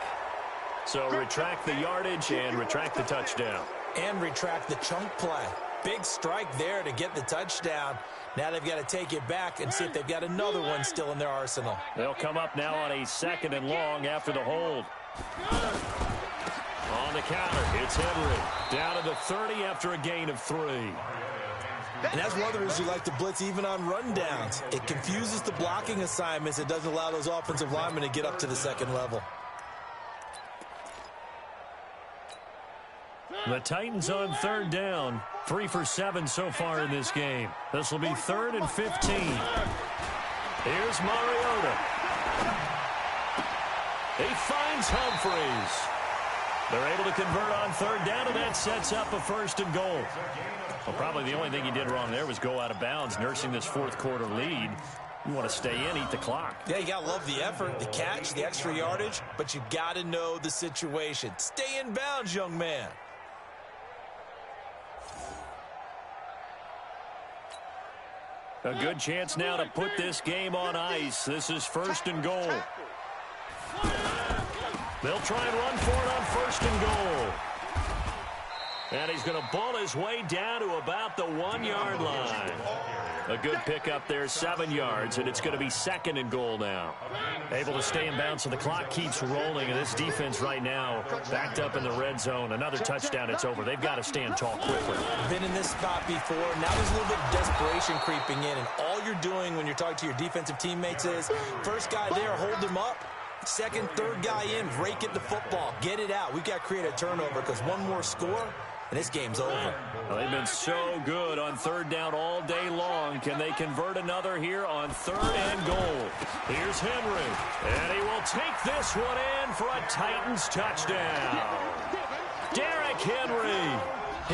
So retract the yardage and retract the touchdown. And retract the chunk play. Big strike there to get the touchdown. Now they've got to take it back and see if they've got another one still in their arsenal. They'll come up now on a 2nd and long after the hold. On the counter, it's Henry. Down to the 30 after a gain of 3. And that's one of the reasons you like to blitz even on rundowns. It confuses the blocking assignments. It doesn't allow those offensive linemen to get up to the 2nd level. The Titans on 3rd down. 3 for 7 so far in this game. This will be 3rd and 15. Here's Mariota. He finds Humphreys. They're able to convert on 3rd down, and that sets up a 1st and goal. Well, probably the only thing he did wrong there was go out of bounds, nursing this 4th quarter lead. You want to stay in, eat the clock. Yeah, you got to love the effort, the catch, the extra yardage, but you got to know the situation. Stay in bounds, young man. A good chance now to put this game on ice. This is 1st and goal. They'll try and run for it on 1st and goal. And he's going to ball his way down to about the 1-yard line. A good pickup there, 7 yards, and it's going to be 2nd and goal now. Able to stay in bounds, so the clock keeps rolling, and this defense right now backed up in the red zone. Another touchdown, it's over. They've got to stand tall quickly. Been in this spot before. Now there's a little bit of desperation creeping in, and all you're doing when you're talking to your defensive teammates is, first guy there, hold him up. 2nd, 3rd guy in, rake it the football. Get it out. We've got to create a turnover because one more score, and this game's over. Well, they've been so good on 3rd down all day long. Can they convert another here on 3rd and goal? Here's Henry, and he will take this one in for a Titans touchdown. Derrick Henry,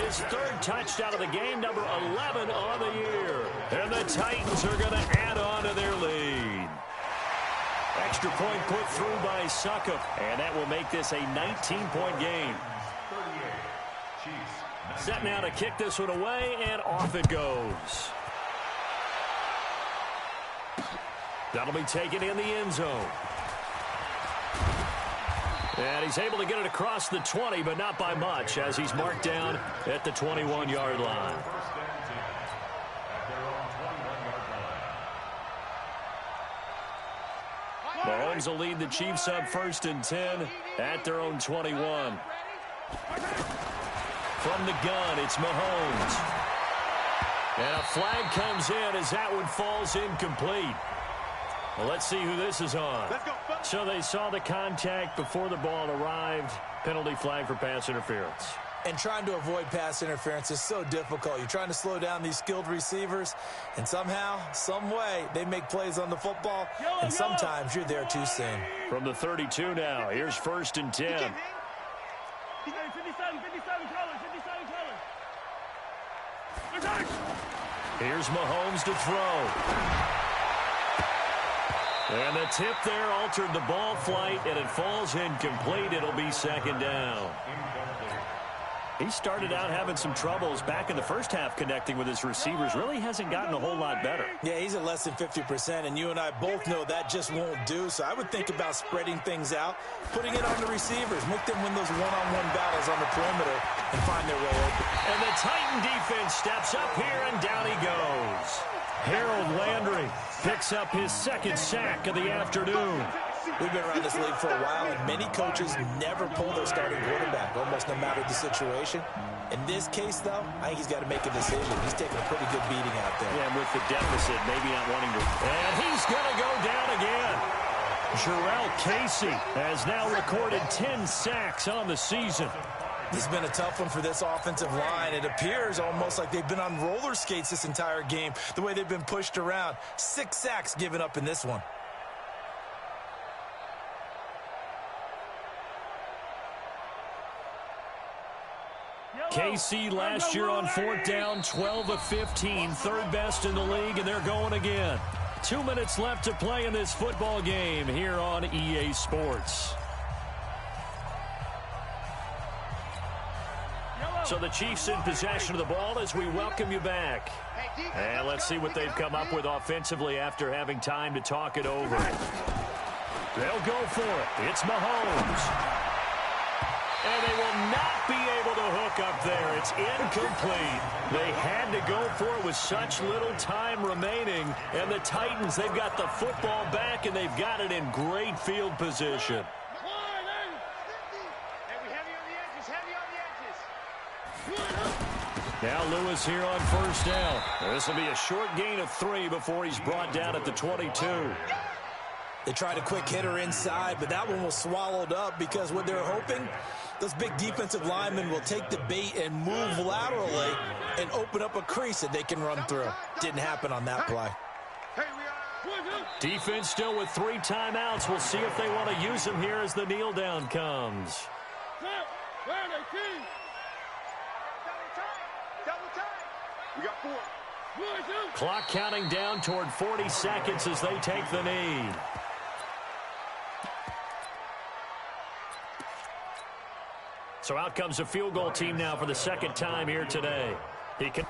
his 3rd touchdown of the game, number 11 on the year. And the Titans are going to add on to their lead. Extra point put through by Succop, and that will make this a 19-point game. Set now to kick this one away, and off it goes. That'll be taken in the end zone. And he's able to get it across the 20, but not by much, as he's marked down at the 21-yard line. Mahomes will lead the Chiefs up 1st and 10 at their own 21. From the gun, it's Mahomes. And a flag comes in as that one falls incomplete. Well, let's see who this is on. So they saw the contact before the ball arrived. Penalty flag for pass interference. And trying to avoid pass interference is so difficult. You're trying to slow down these skilled receivers, and somehow, some way, they make plays on the football, and sometimes you're there too soon. From the 32 now, here's 1st and 10. 57 colors. Here's Mahomes to throw. And the tip there altered the ball flight, and it falls incomplete. It'll be 2nd down. He started out having some troubles back in the first half connecting with his receivers. Really hasn't gotten a whole lot better. Yeah, he's at less than 50%, and you and I both know that just won't do. So I would think about spreading things out, putting it on the receivers, make them win those one-on-one battles on the perimeter and find their way open. And the Titan defense steps up here, and down he goes. Harold Landry picks up his 2nd sack of the afternoon. We've been around this league for a while, and many coaches never pull their starting quarterback, almost no matter the situation. In this case, though, I think he's got to make a decision. He's taking a pretty good beating out there. Yeah, and with the deficit, maybe not wanting to. And he's going to go down again. Jarrell Casey has now recorded 10 sacks on the season. It's been a tough one for this offensive line. It appears almost like they've been on roller skates this entire game, the way they've been pushed around. 6 sacks given up in this one. KC last year on 4th down, 12 of 15, 3rd best in the league, and they're going again. 2 minutes left to play in this football game here on EA Sports. So the Chiefs in possession of the ball as we welcome you back. And let's see what they've come up with offensively after having time to talk it over. They'll go for it. It's Mahomes. And they will not be able to hook up there. It's incomplete. They had to go for it with such little time remaining. And the Titans, they've got the football back, and they've got it in great field position. Now Lewis here on 1st down. This will be a short gain of 3 before he's brought down at the 22. They tried a quick hitter inside, but that one was swallowed up because what they're hoping, those big defensive linemen will take the bait and move laterally and open up a crease that they can run through. Didn't happen on that play. Defense still with 3 timeouts. We'll see if they want to use them here as the kneel down comes. We got 4. Clock counting down toward 40 seconds as they take the knee. So out comes a field goal team now for the 2nd time here today. He can.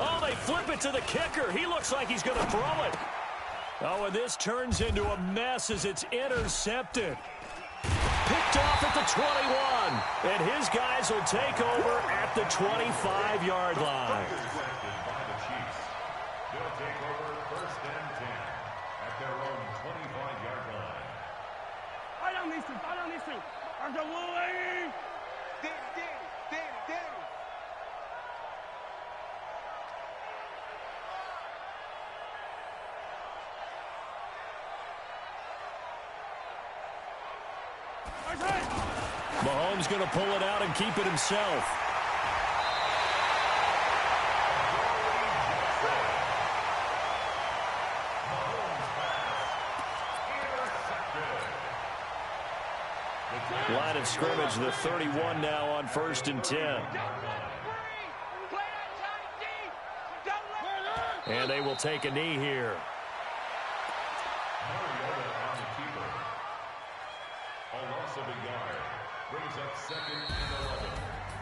Oh, they flip it to the kicker. He looks like he's going to throw it. Oh, and this turns into a mess as it's intercepted. Picked off at the 21. And his guys will take over at the 25-yard line. They'll take over 1st and 10 at their own 25-yard line. I don't need to. I'm the Louie. Danny. Mahomes going to pull it out and keep it himself. Line of scrimmage, the 31 now on 1st and 10. And they will take a knee here.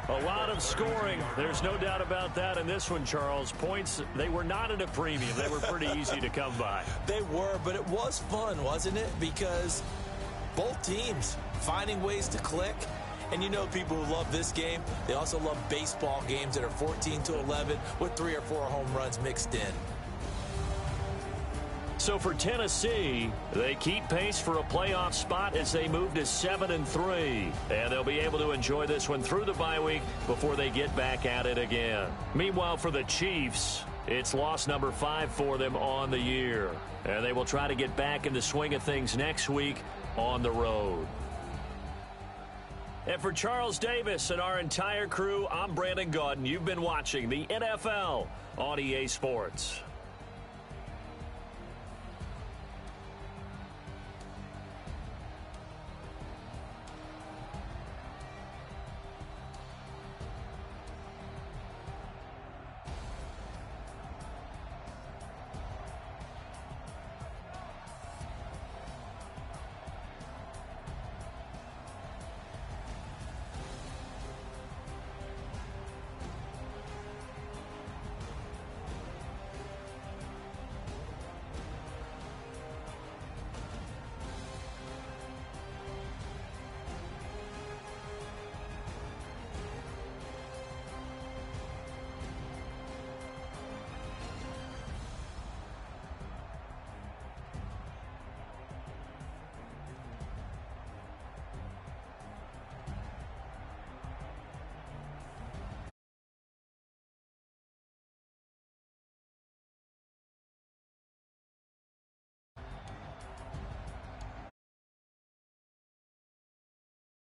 A lot of scoring. There's no doubt about that in this one, Charles. Points, they were not at a premium. They were pretty easy to come by. They were, but it was fun, wasn't it? Because both teams finding ways to click. And you know people who love this game, they also love baseball games that are 14-11 with 3 or 4 home runs mixed in. So for Tennessee, they keep pace for a playoff spot as they move to 7-3. And they'll be able to enjoy this one through the bye week before they get back at it again. Meanwhile, for the Chiefs, it's loss number 5 for them on the year. And they will try to get back in the swing of things next week on the road. And for Charles Davis and our entire crew, I'm Brandon Gaudin. You've been watching the NFL on EA Sports.